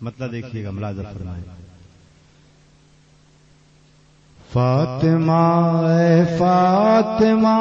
مطلب دیکھیے گا، ملاحظہ فرمائیں۔ فاطمہ اے فاطمہ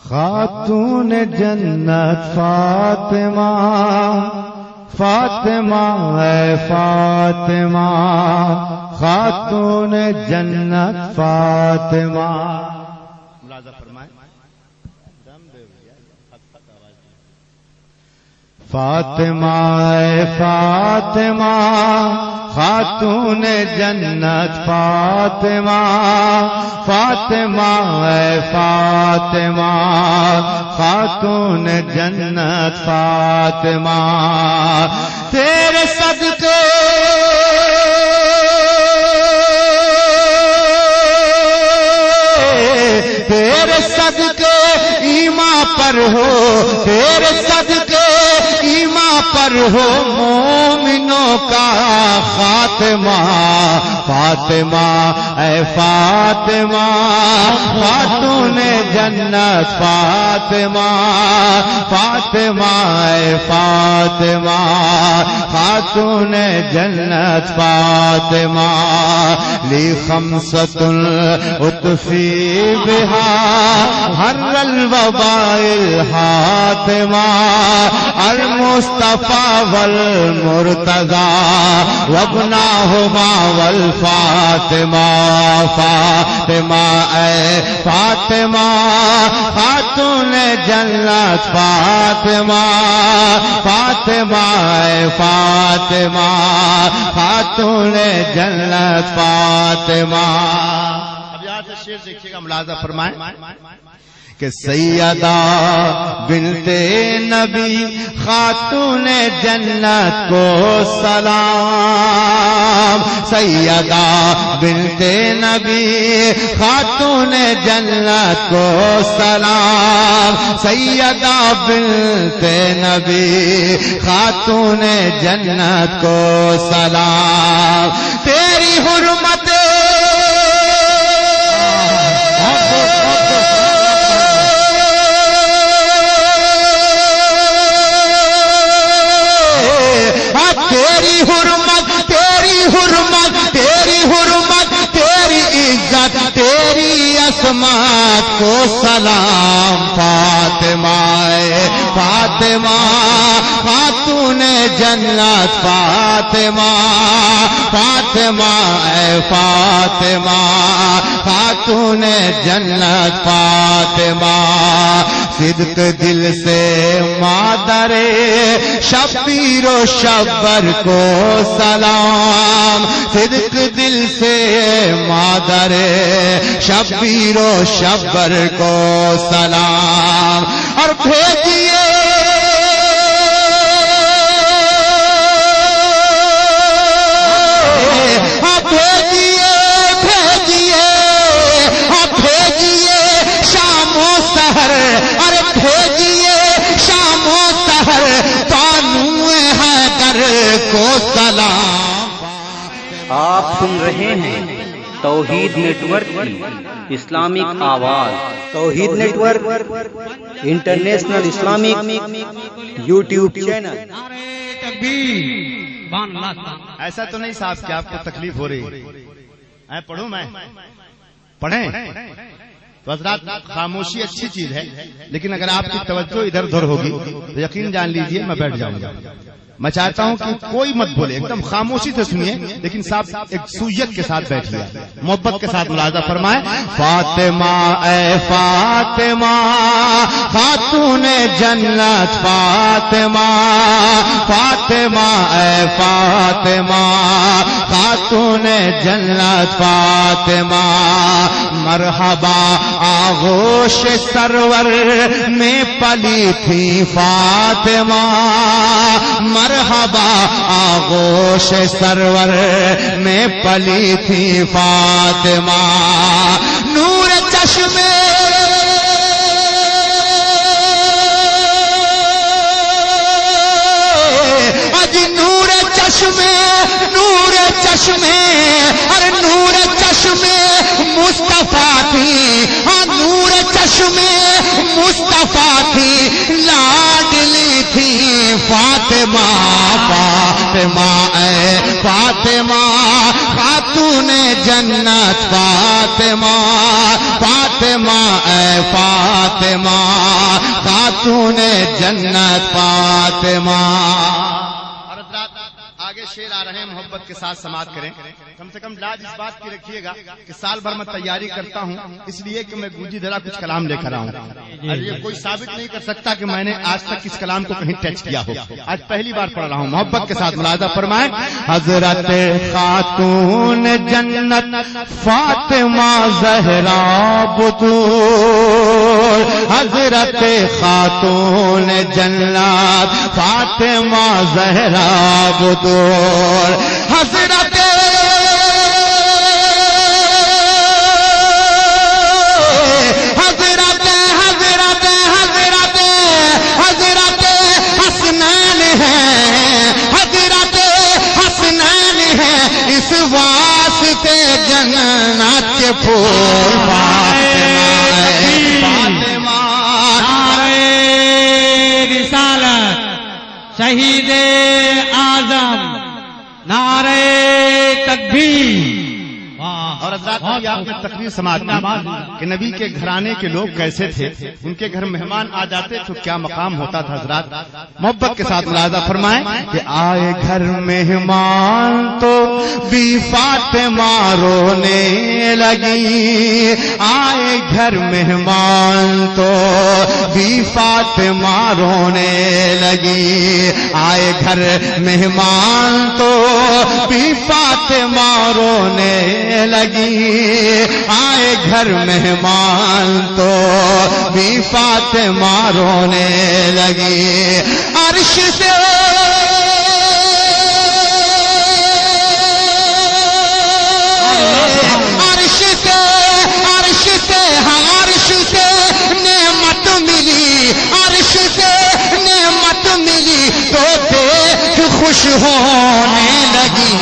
خاتون جنت فاطمہ، فاطمہ اے فاطمہ خاتون جنت فاطمہ۔ ملاحظہ فرمائیں۔ فاطمہ اے فاطمہ خاتون جنت فاطمہ، فاطمہ اے فاطمہ خاتون جنت فاطمہ، تیرے صدقے تیرے صدقے ایمان پر ہو، تیرے صدقے ایمان پر ہو مومنوں کا خاتمہ، فاطمہ اے فاطمہ خاتون جنت فاطمہ، فاطمہ اے فاطمہ خاتون جنت فاطمہ، لی خمسۃ اطفی بہا حر الوباء الحاتمہ، المصطفى والمرتضى وابناهما والفاطمہ، فاطمہ اے فاطمہ خاتون جنت فاطمہ، فاطمہ اے فاطمہ خاتون جنت فاطمہ۔ اب یہاں سے شعر دیکھیے گا، ملاحظہ فرمائیں کہ سیدہ بنت نبی خاتون جنت کو سلام، سیدہ بنت نبی خاتون جنت کو سلام، سیدہ بنت نبی خاتون جنت کو سلام، تیری حرمت تیری حرمت تیری حرمت تیری حرمت تیری عزت تیری عصمت کو سلام، فاطمہ اے فاطمہ خاتون جنت فاطمہ، فاطمہ اے فاطمہ خاتون جنت فاطمہ، صدق دل سے مادر شبیر و شبر کو سلام، صدق دل سے مادر شبیر و شبر کو سلام، اور بھیجیے شام و سحر، ارے بھیجیے شام و سحر بانو حیدر کو سلام۔ آپ سن رہے ہیں توحید نیٹ ورک کی اسلامک آواز، Tauheed network international Islamic YouTube channel. ایسا تو نہیں صاحب کہ آپ کو تکلیف ہو رہی ہے، پڑھوں میں پڑھیں تو حضرات خاموشی اچھی چیز ہے، لیکن اگر آپ کی توجہ ادھر ادھر ہوگی تو یقین جان لیجئے میں بیٹھ جاؤں گا۔ میں چاہتا ہوں کہ کوئی مت بولے، ایک دم خاموشی سے سنیے، لیکن صاحب ایک سویت کے ساتھ بیٹھیے، محبت کے ساتھ ملاحظہ فرمائیں۔ فاطمہ اے فاطمہ خاتون جنت فاطمہ، فاطمہ اے فاطمہ خاتون جنت فاطمہ، مرحبا آغوش سرور میں پلی تھی فاطمہ، مرحبا آغوش سرور میں پلی تھی فاطمہ، نور چشمے نور چشمے نور چشمے ارے نور چشمے مصطفیٰ تھی، ہاں نور چشمے مصطفیٰ تھی، لاڈلی تھی فاطمہ، فاطمہ اے فاطمہ خاتون جنت فاطمہ فاطمہ اے فاطمہ خاتون جنت فاطمہ. اور حضرات آگے شعر آ رہے ہیں، محبت کے ساتھ سماعت کریں. کم سے کم لاج اس بات کی رکھیے گا کہ سال بھر میں تیاری کرتا ہوں اس لیے کہ میں گونجی دھرا کچھ کلام لے کر آؤں، اور یہ کوئی ثابت نہیں کر سکتا کہ میں نے آج تک اس کلام کو کہیں ٹچ کیا ہو. آج پہلی بار پڑھ رہا ہوں. محبت کے ساتھ ملاحظہ فرمائیں. حضرت خاتون جنت فاطمہ زہرا بطول، حضرت خاتون جنت فاطمہ زہرا بطول، حضرت حسنین ہیں، حضرت حسنین ہیں، اس واسطے جنت کے پھول. فاطمہ نعرہ رسالت شہید اعظم، نعرہ تکبیر. اور حضرات ابھی آپ نے تقریر سماعت کی کہ نبی کے گھرانے کے لوگ کیسے تھے، ان کے گھر مہمان آ جاتے تو کیا مقام ہوتا تھا. حضرات محبت کے ساتھ ملاحظہ فرمائیں کہ آئے گھر مہمان تو بی فاطمہ رونے لگی، آئے گھر مہمان تو بی فاطمہ رونے لگی، آئے گھر مہمان تو بی فاطمہ رونے لگی، آئے گھر مہمان تو بھی فاطمہ رونے لگی. عرش سے عرش سے عرش سے عرش سے نعمت ملی، عرش سے نعمت ملی تو دیکھ خوش ہونے لگی.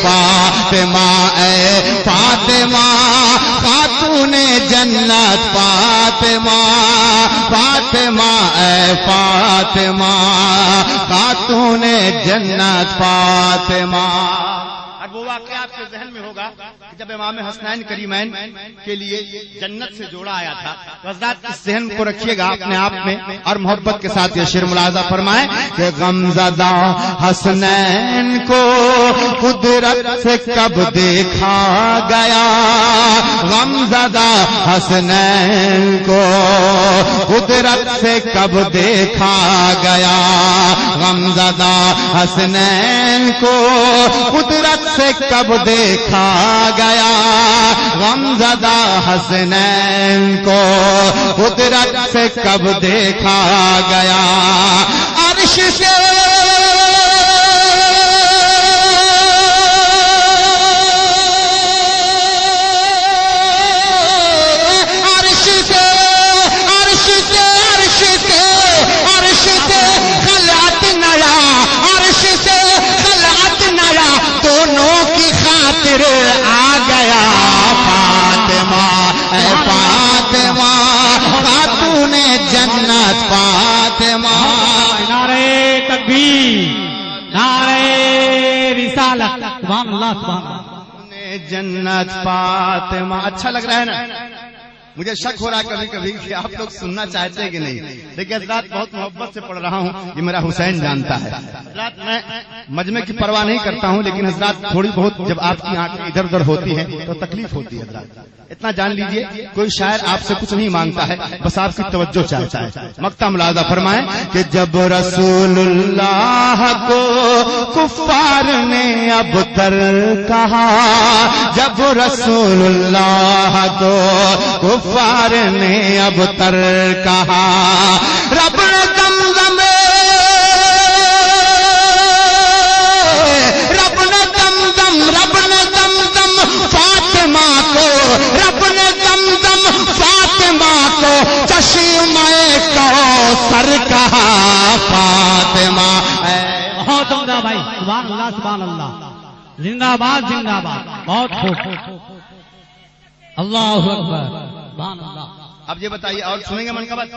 فاطمہ اے فاطمہ خاتون جنت فاطمہ فاطمہ اے فاطمہ خاتون جنت فاطمہ. اور وہ واقعہ آپ کے ذہن میں ہوگا کہ جب امام حسنین کریمین کے لیے جنت سے جوڑا آیا تھا. تو حضرات اس ذہن کو رکھیے گا اپنے آپ میں اور محبت کے ساتھ یہ شعر ملاحظہ فرمائیں کہ غمزدہ حسنین کو قدرت سے کب دیکھا گیا، غمزدہ حسنین کو قدرت سے کب دیکھا گیا، غمزدہ حسنین کو قدرت سے کب دیکھا گیا، غمزدہ حسنین کو قدرت سے کب دیکھا گیا. عرش سے آ گیا. فاطمہ اے فاطمہ خاتون جنت فاطمہ. نعرہ تکبیر، نعرہ رسالت. سبحان اللہ سبحان اللہ. جنت فاطمہ. اچھا لگ رہا ہے نا؟ مجھے شک ہو رہا ہے کبھی کبھی کہ آپ لوگ سننا چاہتے ہیں کہ نہیں، لیکن حضرات بہت محبت سے پڑھ رہا ہوں، یہ میرا حسین جانتا ہے. حضرات میں مجمع کی پرواہ نہیں کرتا ہوں، لیکن حضرات تھوڑی بہت جب آپ کی آنکھیں ادھر ادھر ہوتی ہیں تو تکلیف ہوتی ہے. حضرات اتنا جان لیجئے کوئی شاعر آپ سے کچھ نہیں مانگتا ہے، بس آپ کی توجہ چاہتا ہے. مقطع ملاحظہ فرمائیں کہ جب رسول اللہ کو کفار نے اب تر کہا، جب رسول اللہ کو کفار نے اب تر کہا، رب نے زمزم رب نے زمزم رب نے زمزم فاطمہ کو، رب نے زمزم فاطمہ کو چشمہ کوثر کہا. فاطمہ بہت عمدہ بھائی. سبحان اللہ سبحان اللہ. زندہ باد زندہ باد. بہت خوب. اللہ اکبر. سبحان اللہ. اب یہ بتائیے اور سنیں گے منقبت؟